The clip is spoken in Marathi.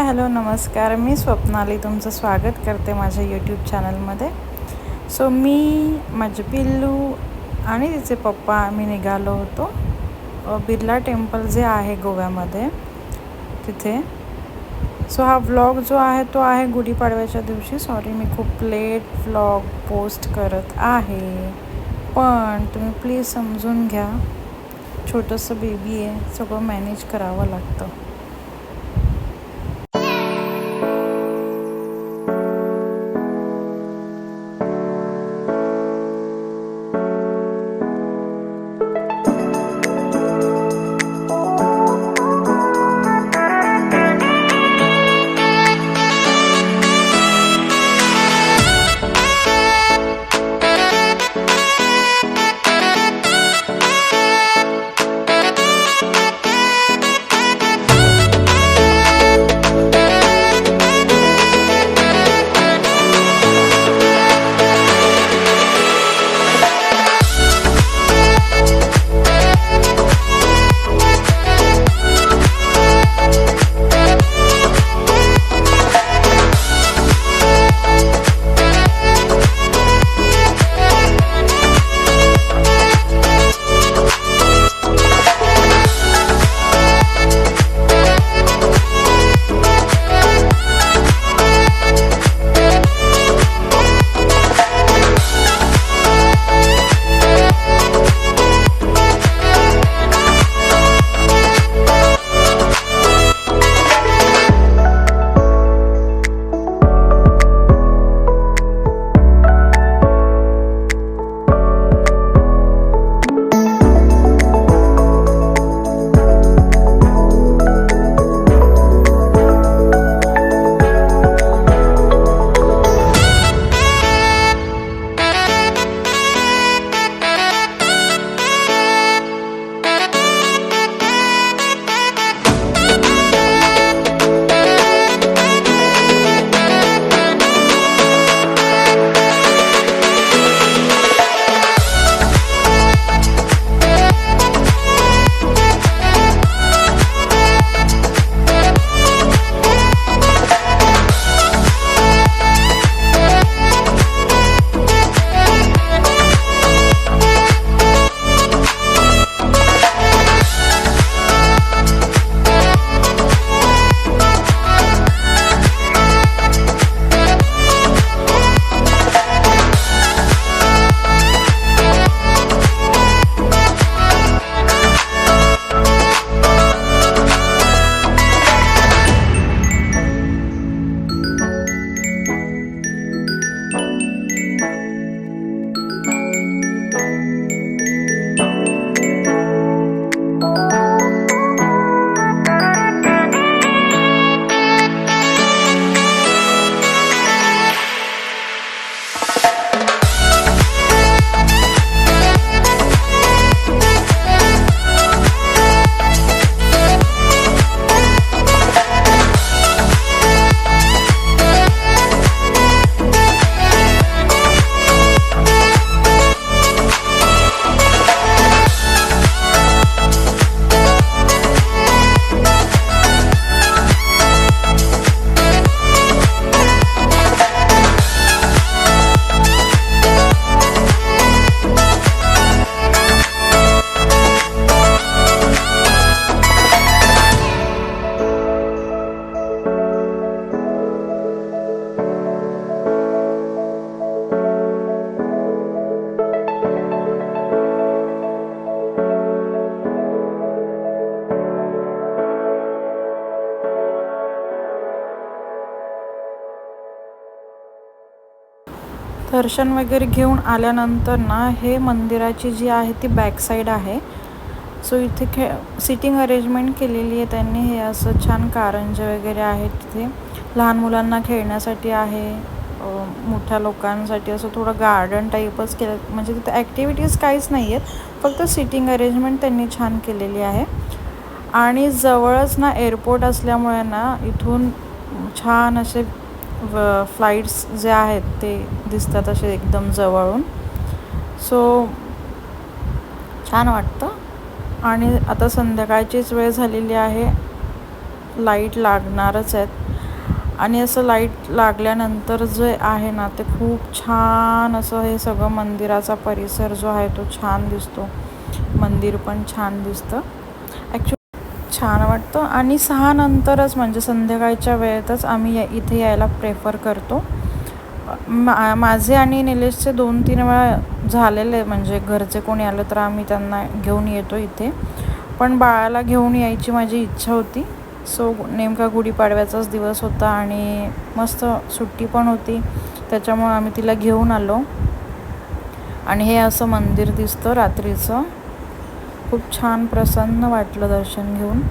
हाय हॅलो नमस्कार. मी स्वप्नाली तुमचं स्वागत करते माझ्या यूट्यूब चॅनलमध्ये. सो मी माझे पिल्लू आणि तिचे पप्पा आम्ही निघालो होतो बिर्ला टेम्पल जे आहे गोव्यामध्ये तिथे. सो हा व्लॉग जो आहे तो आहे गुढीपाडव्याच्या दिवशी. सॉरी मी खूप लेट व्लॉग पोस्ट करत आहे, पण तुम्ही प्लीज समजून घ्या. छोटंसं बेबी आहे, सगळं मॅनेज करावं लागतं. दर्शन वगैरे घेऊन आल्यानंतर ना, हे मंदिराची जी आहे ती बॅक साईड आहे. सो इथे सिटिंग अरेंजमेंट केलेली आहे त्यांनी. हे असं छान कारंजे वगैरे आहेत तिथे. लहान मुलांना खेळण्यासाठी आहे, मोठ्या लोकांसाठी असं थोडं गार्डन टाईपच केलं. म्हणजे तिथे ॲक्टिव्हिटीज काहीच नाही आहेत, फक्त सिटिंग अरेंजमेंट त्यांनी छान केलेली आहे. आणि जवळच ना एअरपोर्ट असल्यामुळे ना इथून छान असे फ्लाईट्स जे आहेत ते दिसतात असे एकदम जवळून. सो छान वाटतं. आणि आता संध्याकाळचीच वेळ झालेली आहे, लाईट लागणारच आहेत. आणि असं लाईट लागल्यानंतर जे आहे ना ते खूप छान असं हे सगळं मंदिराचा परिसर जो आहे तो छान दिसतो. मंदिर पण छान दिसतं. ॲक्च्युली छान वाटतं. आणि 6 नंतरच म्हणजे संध्याकाळच्या वेळेतच आम्ही इथे यायला प्रेफर करतो. माझे आणि निलेशचे 2-3 वेळा झालेले, म्हणजे घरचे कोणी आलं तर आम्ही त्यांना घेऊन येतो इथे. पण बाळाला घेऊन यायची माझी इच्छा होती. सो नेमका गुढीपाडव्याचाच दिवस होता आणि मस्त सुट्टी पण होती, त्याच्यामुळे आम्ही तिला घेऊन आलो. आणि हे असं मंदिर दिसतं रात्रीचं. खूप छान प्रसन्न वाटलं दर्शन घेऊन.